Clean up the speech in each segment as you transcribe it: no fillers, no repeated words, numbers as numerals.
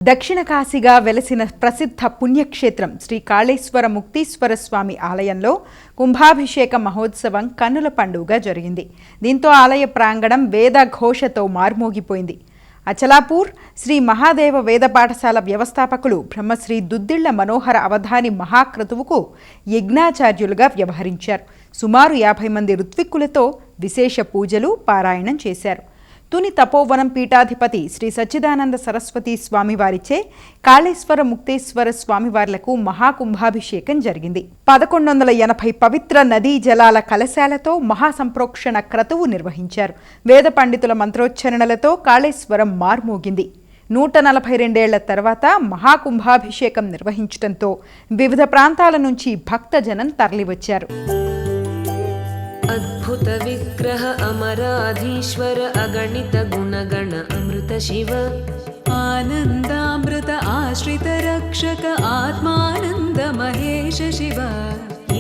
దక్షిణ కాశీగా వెలసిన ప్రసిద్ధ పుణ్యక్షేత్రం శ్రీ కాళేశ్వర ముక్తీశ్వర స్వామి ఆలయంలో కుంభాభిషేక మహోత్సవం కన్నుల పండుగగా జరిగింది. దీంతో ఆలయ ప్రాంగణం వేద ఘోషతో మార్మోగిపోయింది. అచలాపూర్ శ్రీ మహాదేవ వేద పాఠశాల వ్యవస్థాపకులు బ్రహ్మశ్రీ దుద్దిళ్ల మనోహర అవధాని మహాక్రతువుకు యజ్ఞాచార్యులుగా వ్యవహరించారు. సుమారు 50 మంది ఋత్విక్కులతో విశేష పూజలు పారాయణం చేశారు. తుని తపోవనం పీఠాధిపతి శ్రీ సచ్చిదానంద సరస్వతి స్వామివారిచే కాళేశ్వర ముక్తేశ్వర స్వామివార్లకు మహాకుంభాభిషేకం జరిగింది. 1180 పవిత్ర నదీ జలాల కలశాలతో మహాసంప్రోక్షణ క్రతువు నిర్వహించారు. వేద పండితుల మంత్రోచ్చరణలతో కాళేశ్వరం మార్మోగింది. 142 ఏళ్ల తర్వాత మహాకుంభాభిషేకం నిర్వహించడంతో వివిధ ప్రాంతాల నుంచి భక్తజనం తరలివచ్చారు. अद्भुत विग्रह अमराधीश्वर अगणित गुणगण अमृत शिव आनन्दामृत आश्रित रक्षक आत्मानन्द महेश शिव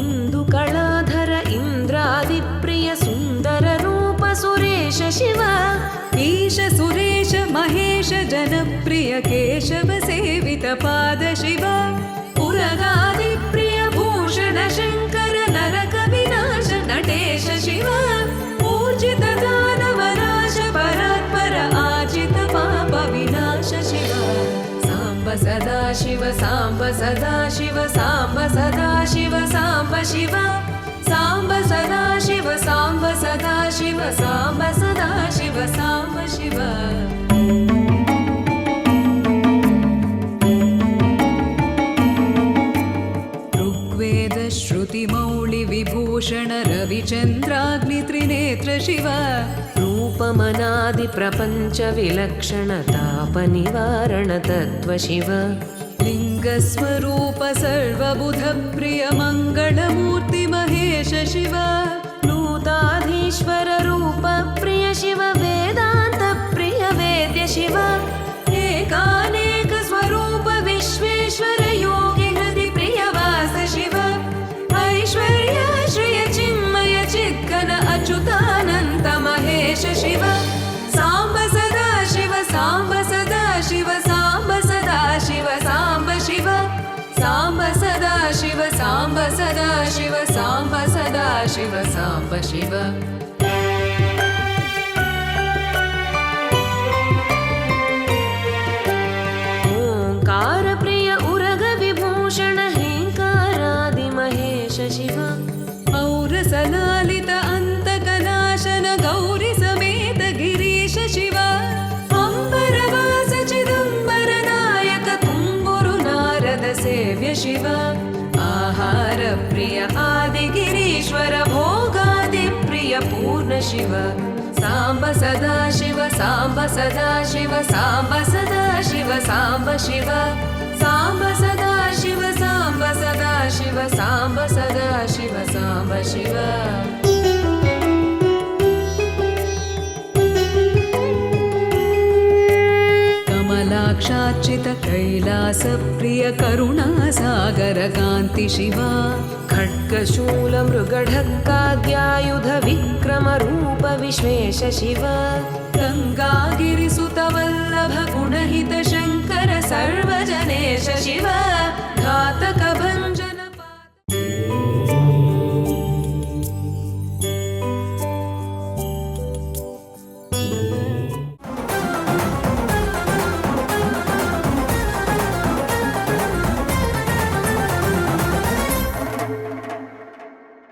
इंदु कलाधर इंद्रादिप्रिय सुंदर रूप सुरेश शिव ईश सुरेश महेश जनप्रिय केशव सेवित पाद शिव पुरगादिप्रिय भूषण शंकर नरक विनाश नटेश शिव ऊर्जित दानवनाश परात्पर आजित पाप विनाश शिव सांब सदा शिव सांब सदा शिव सांब सदा शिव सांब शिव सांब सदा शिव सांब सदा शिव सांब सदा शिव सांब शिव श्रुतिमौळि विभूषण रविचन्द्राग्नि त्रिनेत्र शिव रूपमनादि प्रपञ्च विलक्षण ताप निवारण तत्व शिव लिङ्गस्वरूप सर्वबुध प्रिय मङ्गलमूर्ति महेश शिव नूताधीश्वर रूप प्रिय शिव वेदान्त प्रिय वेद्य शिव एकानेक स्वरूप विश्वेश्वर योगि हृदि प्रिय वास शिव ऐश्वर्य श्रिय चिन्मय चिद्घन अच्युतानन्त महेश शिव सांब सदा शिव सांब सदा शिव सांब सदा शिव सांब शिव सांब सदा शिव सांब सदा शिव सांब सदा शिव सांब शिव ओंकार प्रिय उरग विभूषण हेंकारादि महेश शिव औरसलालित अन्तकनाशन गौरी समेत गिरीश शिव अंबरवास चिदंबर नायक तुम्बुरु नारद सेव्य शिव आहार प्रिय आदि गिरीश्वर भोगादि प्रिय पूर्ण शिव सांब सदा शिव सांब सदा शिव सांब सदा शिव सांब शिव सांब सदा शिव सांब सदा शिव सांब सदा शिव सांब शिव कमलाक्षार्चित कैलास प्रिय करुणासागर कान्ति शिव खड्गशूल मृगढक्काद्यायुध विक्रम रूप विश्वेश शिव गङ्गागिरिसुत वल्लभ गुणहित